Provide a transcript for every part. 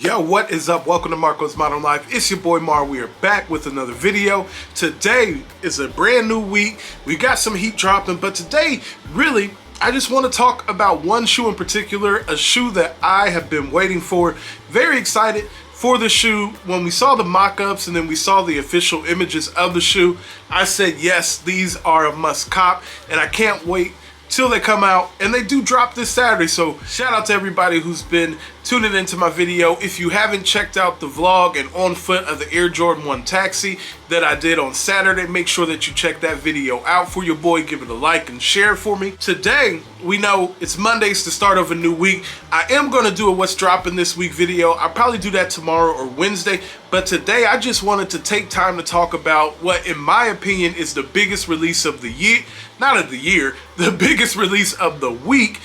Yo, what is up? Welcome to Marco's Modern Life. It's your boy Mar. We are back with another video. Today is a brand new week. We got some heat dropping, but today, really, I just want to talk about one shoe in particular, a shoe that I have been waiting for. Very excited for the shoe. When we saw the mock-ups and then we saw the official images of the shoe, I said, yes, these are a must cop, and I can't wait till they come out, and they do drop this Saturday. So shout out to everybody who's been tuning into my video. If you haven't checked out the vlog and on foot of the Air Jordan 1 Taxi that I did on Saturday, make sure that you check that video out for your boy. Give it a like and share for me. Today, we know it's Mondays to start of a new week. I am going to do a what's dropping this week video. I'll probably do that tomorrow or Wednesday, but today I just wanted to take time to talk about what, in my opinion, is the biggest release of the year. Not of the year, the biggest release of the week,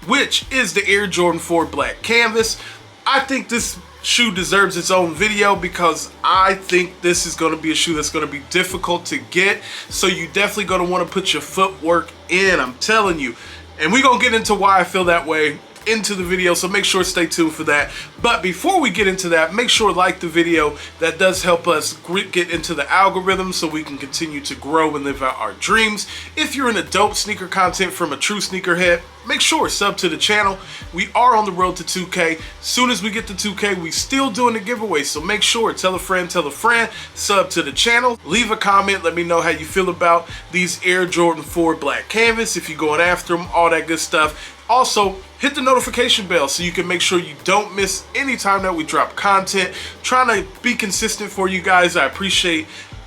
which is the Air Jordan 4 Black Canvas. I think this shoe deserves its own video because I think this is going to be a shoe that's going to be difficult to get. So you definitely going to want to put your footwork in, I'm telling you. And we're going to get into why I feel that way into the video, so make sure to stay tuned for that. But before we get into that, make sure to like the video. That does help us get into the algorithm so we can continue to grow and live out our dreams. If you're into dope sneaker content from a true sneakerhead, make sure sub to the channel. We are on the road to 2K. Soon as we get to 2K, we still doing the giveaway, so make sure tell a friend, sub to the channel, leave a comment, let me know how you feel about these Air Jordan 4 Black Canvas, if you're going after them, all that good stuff. Also, hit the notification bell so you can make sure you don't miss any time that we drop content. Trying to be consistent for you guys. I appreciate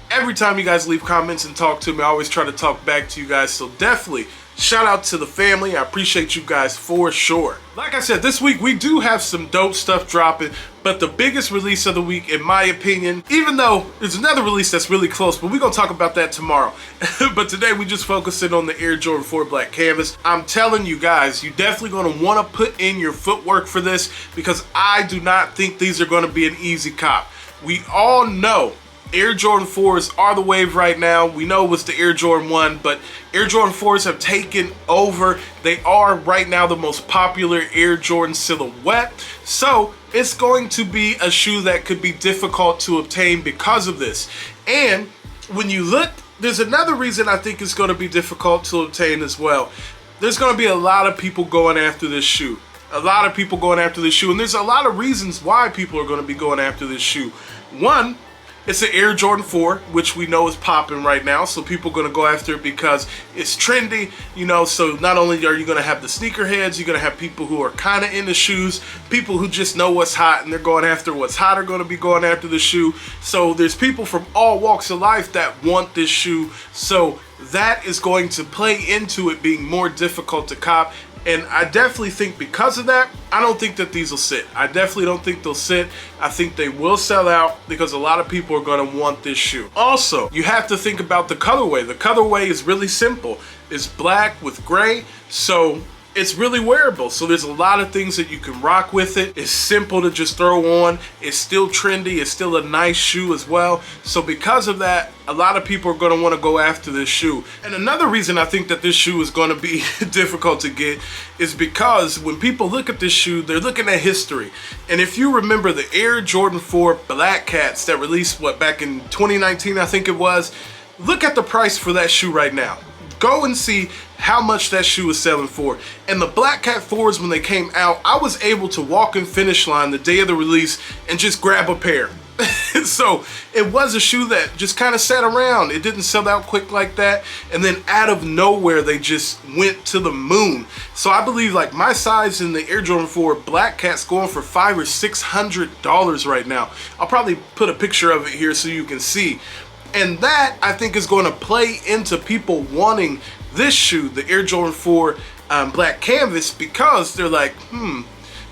every time you guys leave comments and talk to me. I always try to talk back to you guys, so definitely shout out to the family. I appreciate you guys for sure. Like I said, this week we do have some dope stuff dropping, but the biggest release of the week, in my opinion, even though there's another release that's really close, but we're going to talk about that tomorrow. But today we just focusing on the Air Jordan 4 Black Canvas. I'm telling you guys, you're definitely going to want to put in your footwork for this because I do not think these are going to be an easy cop. We all know Air Jordan 4s are the wave right now. We know it was the Air Jordan 1, but Air Jordan 4s have taken over. They are right now the most popular Air Jordan silhouette. So it's going to be a shoe that could be difficult to obtain because of this. And when you look, there's another reason I think it's going to be difficult to obtain as well. There's going to be a lot of people going after this shoe. A lot of people going after this shoe. And there's a lot of reasons why people are going to be going after this shoe. One, it's an Air Jordan 4, which we know is popping right now, so people are going to go after it because it's trendy, you know. So not only are you going to have the sneakerheads, you're going to have people who are kind of into shoes, people who just know what's hot and they're going after what's hot are going to be going after the shoe. So there's people from all walks of life that want this shoe, so that is going to play into it being more difficult to cop. And I definitely think because of that, I don't think that these will sit. I definitely don't think they'll sit. I think they will sell out because a lot of people are going to want this shoe. Also, you have to think about the colorway. The colorway is really simple. It's black with gray, so it's really wearable. So there's a lot of things that you can rock with it. It's simple to just throw on. It's still trendy. It's still a nice shoe as well. So because of that, a lot of people are going to want to go after this shoe. And another reason I think that this shoe is going to be difficult to get is because when people look at this shoe, they're looking at history. And if you remember the Air Jordan 4 Black Cats that released, back in 2019, I think it was, look at the price for that shoe right now. Go and see how much that shoe is selling for. And the Black Cat 4s, when they came out, I was able to walk in finish line the day of the release and just grab a pair. So it was a shoe that just kind of sat around. It didn't sell out quick like that. And then out of nowhere, they just went to the moon. So I believe like my size in the Air Jordan 4 Black Cat's going for $500 or $600 right now. I'll probably put a picture of it here so you can see. And that, I think, is going to play into people wanting this shoe, the Air Jordan 4 Black Canvas, because they're like,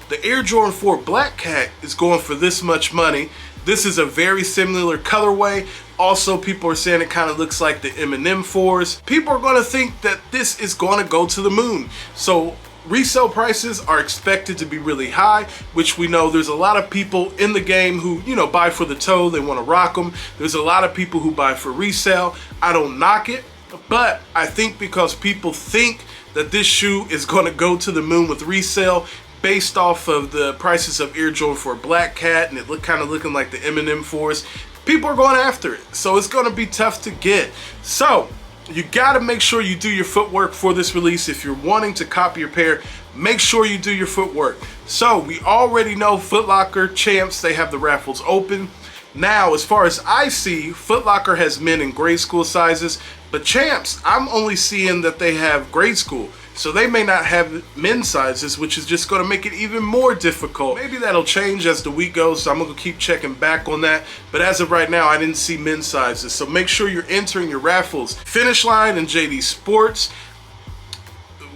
the Air Jordan 4 Black Cat is going for this much money. This is a very similar colorway. Also, people are saying it kind of looks like the Eminem 4s. People are going to think that this is going to go to the moon. So resale prices are expected to be really high, which we know there's a lot of people in the game who, you know, buy for the toe, they want to rock them. There's a lot of people who buy for resale. I don't knock it, but I think because people think that this shoe is going to go to the moon with resale, based off of the prices of Air Jordan 4 Black Cat, and it looking like the Eminem 4s. People are going after it, so it's going to be tough to get. So you got to make sure you do your footwork for this release. If you're wanting to copy your pair, make sure you do your footwork. So we already know Foot Locker, Champs, they have the raffles open. Now, as far as I see, Foot Locker has men in grade school sizes, but Champs, I'm only seeing that they have grade school. So they may not have men's sizes, which is just going to make it even more difficult. Maybe that'll change as the week goes, so I'm going to keep checking back on that. But as of right now, I didn't see men's sizes. So make sure you're entering your raffles. Finish Line and JD Sports,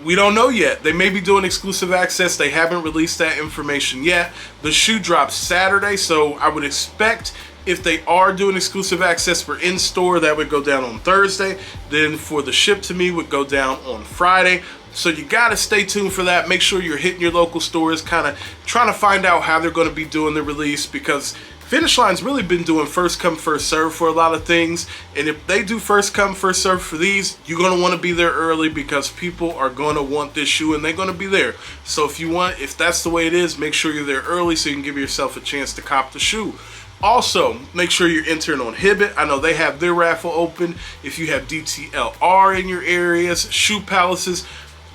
we don't know yet. They may be doing exclusive access. They haven't released that information yet. The shoe drops Saturday, so I would expect if they are doing exclusive access for in-store, that would go down on Thursday. Then for the ship to me would go down on Friday. So you gotta stay tuned for that. Make sure you're hitting your local stores, kind of trying to find out how they're gonna be doing the release, because Finish Line's really been doing first come, first serve for a lot of things. And if they do first come, first serve for these, you're gonna wanna be there early, because people are gonna want this shoe and they're gonna be there. So if that's the way it is, make sure you're there early so you can give yourself a chance to cop the shoe. Also, make sure you're entering on Hibbett. I know they have their raffle open. If you have DTLR in your areas, Shoe Palaces,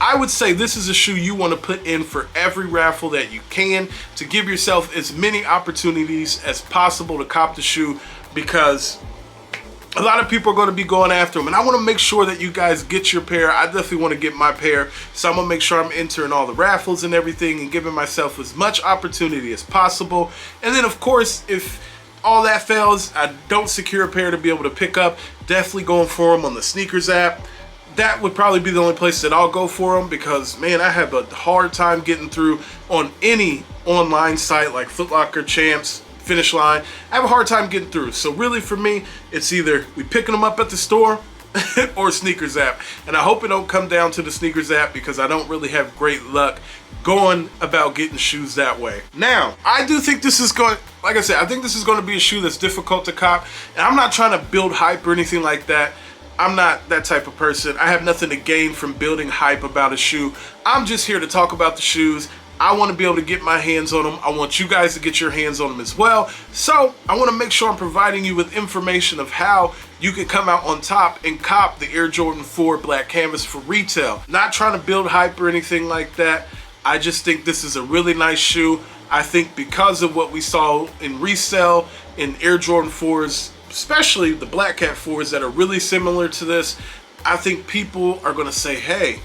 I would say this is a shoe you want to put in for every raffle that you can, to give yourself as many opportunities as possible to cop the shoe, because a lot of people are going to be going after them, and I want to make sure that you guys get your pair. I definitely want to get my pair, so I'm going to make sure I'm entering all the raffles and everything and giving myself as much opportunity as possible. And then, of course, if all that fails, I don't secure a pair to be able to pick up, definitely going for them on the Sneakers app. That would probably be the only place that I'll go for them, because, man, I have a hard time getting through on any online site like Foot Locker, Champs, Finish Line. I have a hard time getting through. So really for me, it's either we picking them up at the store or Sneakers app. And I hope it don't come down to the Sneakers app, because I don't really have great luck going about getting shoes that way. Now, I do think this is going, like I said, I think this is going to be a shoe that's difficult to cop. And I'm not trying to build hype or anything like that. I'm not that type of person. I have nothing to gain from building hype about a shoe. I'm just here to talk about the shoes. I want to be able to get my hands on them. I want you guys to get your hands on them as well. So I want to make sure I'm providing you with information of how you can come out on top and cop the Air Jordan 4 Black Canvas for retail. Not trying to build hype or anything like that. I just think this is a really nice shoe. I think because of what we saw in resale in Air Jordan 4s, especially the Black Cat 4s that are really similar to this, I think people are going to say, hey,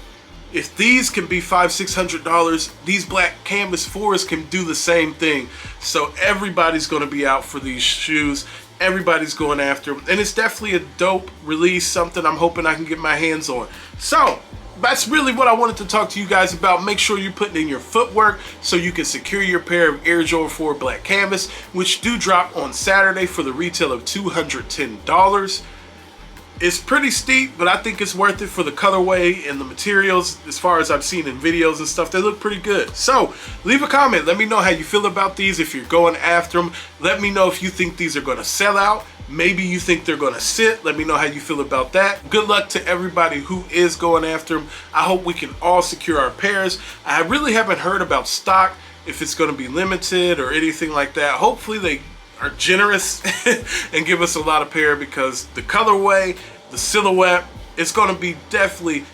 if these can be $500-600, these Black Canvas 4s can do the same thing. So everybody's going to be out for these shoes. Everybody's going after them. And it's definitely a dope release, something I'm hoping I can get my hands on. So that's really what I wanted to talk to you guys about. Make sure you're putting in your footwork so you can secure your pair of Air Jordan 4 Black Canvas, which do drop on Saturday for the retail of $210. It's pretty steep, but I think it's worth it for the colorway and the materials. As far as I've seen in videos and stuff, they look pretty good. So leave a comment. Let me know how you feel about these, if you're going after them. Let me know if you think these are going to sell out. Maybe you think they're going to sit. Let me know how you feel about that. Good luck to everybody who is going after them. I hope we can all secure our pairs. I really haven't heard about stock, if it's going to be limited or anything like that. Hopefully they are generous and give us a lot of pair, because the colorway, the silhouette, it's going to be definitely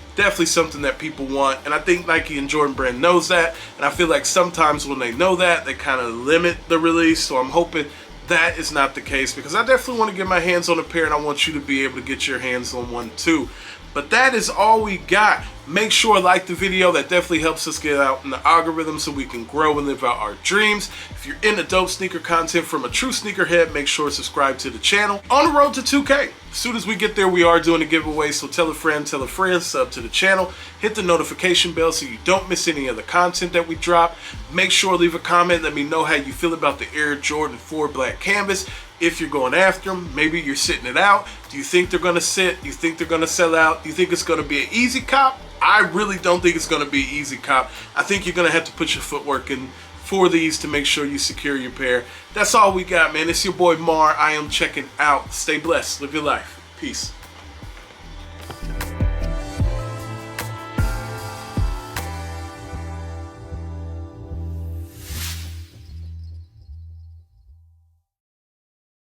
something that people want. And I think Nike and Jordan Brand knows that, and I feel like sometimes when they know that, they kind of limit the release. So I'm hoping that is not the case, because I definitely want to get my hands on a pair, and I want you to be able to get your hands on one too. But that is all we got. Make sure to like the video. That definitely helps us get out in the algorithm so we can grow and live out our dreams. If you're into dope sneaker content from a true sneakerhead, make sure to subscribe to the channel. On the road to 2K. As soon as we get there, we are doing a giveaway, so tell a friend, sub to the channel. Hit the notification bell so you don't miss any of the content that we drop. Make sure to leave a comment. Let me know how you feel about the Air Jordan 4 Black Canvas. If you're going after them, maybe you're sitting it out. Do you think they're going to sit? Do you think they're going to sell out? Do you think it's going to be an easy cop? I really don't think it's going to be an easy cop. I think you're going to have to put your footwork in for these to make sure you secure your pair. That's all we got, man. It's your boy Mar. I am checking out. Stay blessed. Live your life. Peace.